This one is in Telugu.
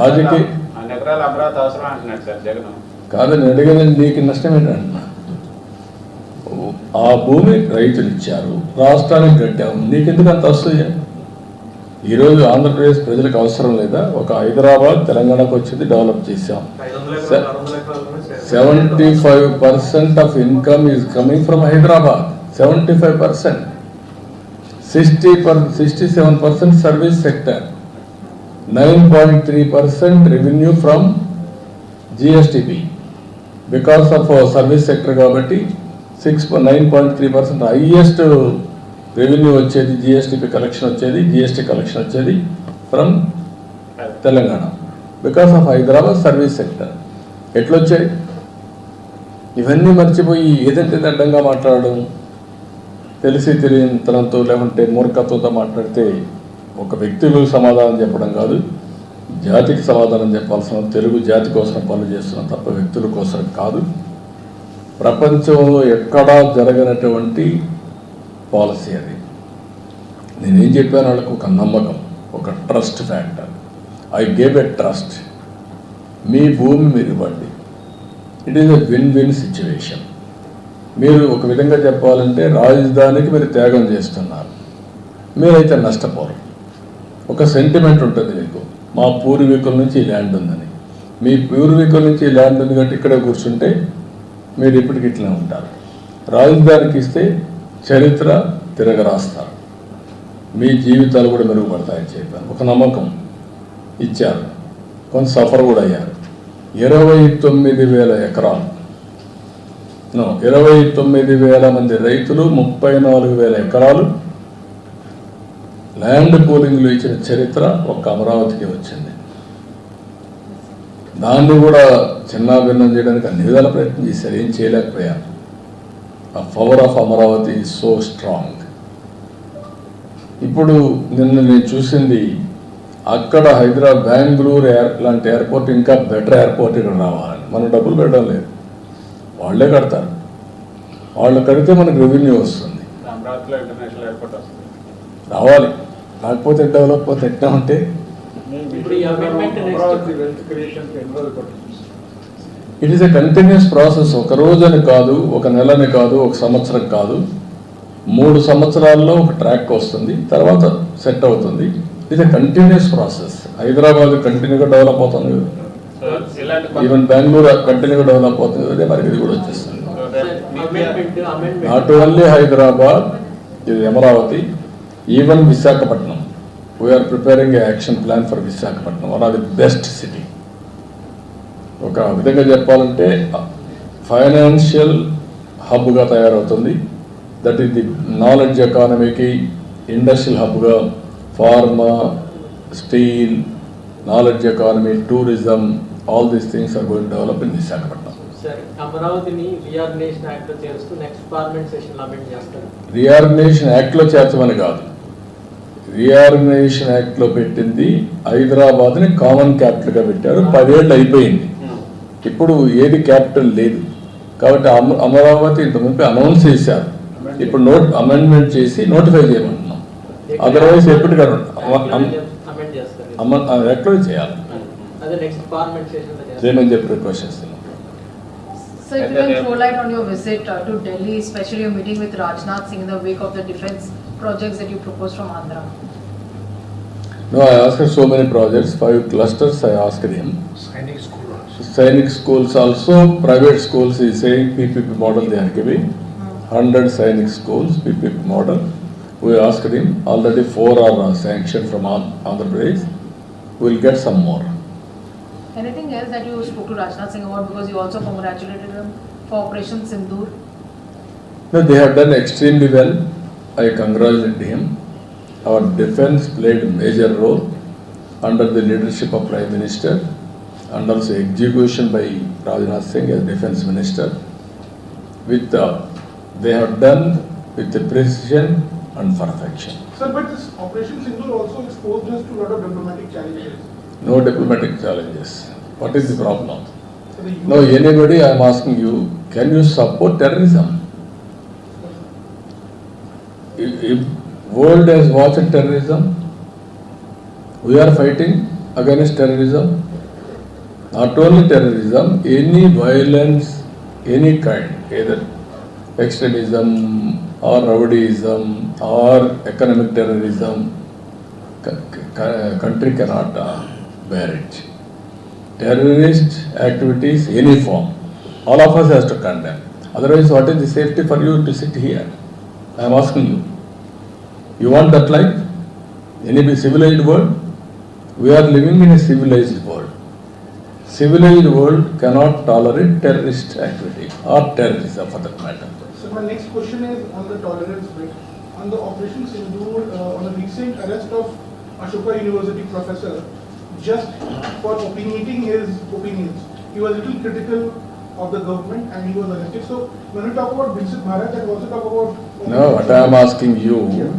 రాజకీయ కాదని అడిగేది నీకు నష్టం ఏంటంటున్నా. ఆ భూమి రైతులు ఇచ్చారు, రాష్ట్రానికి కట్టాము, నీకెందుకు అంత వస్తుంది? ఈరోజు ఆంధ్రప్రదేశ్ ప్రజలకు అవసరం లేదా? ఒక హైదరాబాద్ తెలంగాణకు వచ్చింది, డెవలప్ చేశాం. 75% of income is coming from Hyderabad. 75%. 67% service sector. 9.3% revenue from GSTP because of service sector కాబట్టి 9.3% హైయెస్ట్ రెవెన్యూ వచ్చేది, GSTP కలెక్షన్ వచ్చేది, GST కలెక్షన్ వచ్చేది from Telangana because of Hyderabad service sector. ఎట్లొచ్చాయి? ఇవన్నీ మర్చిపోయి ఏదంటే అడ్డంగా మాట్లాడడం, తెలిసి తెలియనితనంతో లేకుంటే మూర్ఖత్వంతో మాట్లాడితే ఒక వ్యక్తులకు సమాధానం చెప్పడం కాదు, జాతికి సమాధానం చెప్పాల్సిన, తెలుగు జాతి కోసం పనులు చేస్తున్నాం తప్ప వ్యక్తుల కోసం కాదు. ప్రపంచంలో ఎక్కడా జరగనటువంటి పాలసీ అది. నేనేం చెప్పాను వాళ్ళకు? ఒక నమ్మకం, ఒక trust factor. I gave a trust. మీ భూమి మీరు ఇవ్వండి. It is a win win situation. మీరు ఒక విధంగా చెప్పాలంటే రాజధానికి మీరు త్యాగం చేస్తున్నారు, మీరైతే నష్టపోరు. ఒక సెంటిమెంట్ ఉంటుంది మీకు, మా పూర్వీకుల నుంచి ఈ ల్యాండ్ ఉందని. మీ పూర్వీకుల నుంచి ఈ ల్యాండ్ ఉంది కాబట్టి ఇక్కడే కూర్చుంటే మీరు ఇప్పటికి ఇట్లా ఉంటారు. రాజధానికి ఇస్తే చరిత్ర తిరగరాస్తారు, మీ జీవితాలు కూడా మెరుగుపడతాయని చెప్పాను. ఒక నమ్మకం ఇచ్చారు, కొంత సఫర్ కూడా అయ్యారు. 29,000 ఎకరాలు, 29,000 మంది రైతులు, 34,000 ఎకరాలు ల్యాండ్ పూలింగ్లు ఇచ్చిన చరిత్ర ఒక్క అమరావతికి వచ్చింది. దాన్ని కూడా చిన్నాభిన్నం చేయడానికి అన్ని విధాల ప్రయత్నం చేశారు, ఏం చేయలేకపోయారు. ఆ power of Amaravati is so strong. ఇప్పుడు నిన్న నేను చూసింది, అక్కడ హైదరాబాద్, బెంగళూరు లాంటి ఎయిర్పోర్ట్ ఇంకా బెటర్ ఎయిర్పోర్ట్ ఇక్కడ రావాలని. మనం డబ్బులు పెట్టడం లేదు, వాళ్ళే కడతారు. వాళ్ళు కడితే మనకు రెవెన్యూ వస్తుంది, రావాలి. కాకపోతే డెవలప్ అవుతే ఎట్లా ఉంటే it is a continuous process. ఒక రోజని కాదు, ఒక నెలని కాదు, ఒక సంవత్సరం కాదు, 3 సంవత్సరాల్లో ఒక ట్రాక్ వస్తుంది, తర్వాత సెట్ అవుతుంది. It is a continuous process. Hyderabad కంటిన్యూగా డెవలప్ అవుతుంది కదా, ఈవెన్ బెంగళూరు కంటిన్యూగా డెవలప్ అవుతుంది కదా, మరి ఇది కూడా వచ్చేస్తుంది. నాట్ ఓన్లీ హైదరాబాద్, ఇది Amaravati, even Visakhapatnam. We're preparing a action plan for Visakhapatnam, one of the best city. ఒక విధంగా చెప్పాలంటే ఫైనాన్షియల్ హబ్గా తయారవుతుంది. దట్ ఈస్ ది నాలెడ్జ్ ఎకానమీకి ఇండస్ట్రియల్ హబ్గా, pharma, steel, knowledge economy, tourism, all these things are going develop in Visakhapatnam. అమరావతిని రీఆర్గనైజేషన్ యాక్ట్లో చేరుస్తూ నెక్స్ట్ పార్లమెంట్ సెషన్లో అమెండ్ చేస్తారు. రీఆర్గనైజేషన్ యాక్ట్లో చేర్చమని కాదు, రీఆర్గనైజేషన్ యాక్ట్లో పెట్టింది హైదరాబాద్ని కామన్ క్యాపిటల్గా పెట్టారు. 10 ఏళ్ళు అయిపోయింది, ఇప్పుడు ఏది క్యాపిటల్ లేదు. కాబట్టి అమరావతి ఇంతకుముందు అనౌన్స్ చేశారు, ఇప్పుడు అమెండ్మెంట్ చేసి నోటిఫై చేయమంటున్నాం. అదర్వైజ్ ఎప్పటికన్నా యాక్ట్లో చేయాలి. చేయమని చెప్పి రిక్వెస్ట్ చేస్తున్నాం. So if you can throw light on your visit to Delhi, especially your meeting with Rajnath Singh in the wake of the defense projects that you proposed from Andhra. No, I asked so many projects, 5 clusters I asked him. Sainik schools also, private schools, he is saying PPP model they are giving. 100 Sainik schools, PPP model. We asked him, already 4 are sanctioned from Andhra Pradesh. We will get some more. Anything else that you spoke to Rajnath Singh about, because you also congratulated him for Operation Sindoor? No, they have done extremely well. I congratulate him. Our defense played a major role under the leadership of Prime Minister and also execution by Rajnath Singh as Defense Minister. They have done with the precision and perfection. Sir, but this Operation Sindoor also exposed us to a lot of diplomatic challenges. No diplomatic challenges. What is the problem? No, anybody, I am asking you, can you support terrorism? If world has watched terrorism, we are fighting against terrorism. Not only terrorism, any violence, any kind, either extremism or rowdyism or economic terrorism, country cannot bear it. Terrorist activities, any form, all of us has to condemn. Otherwise, what is the safety for you to sit here? I am asking you. You want that life? In a civilized world? We are living in a civilized world. Civilized world cannot tolerate terrorist activity or terrorism for that matter. So my next question is on the tolerance bit. On the Operation Sindoor, on the recent arrest of Ashoka University professor, just for opinionating his opinions, he was a little critical of the government and he was arrested. So when we talk about Vincent Maharaj, and also talk about... No, what I am asking you,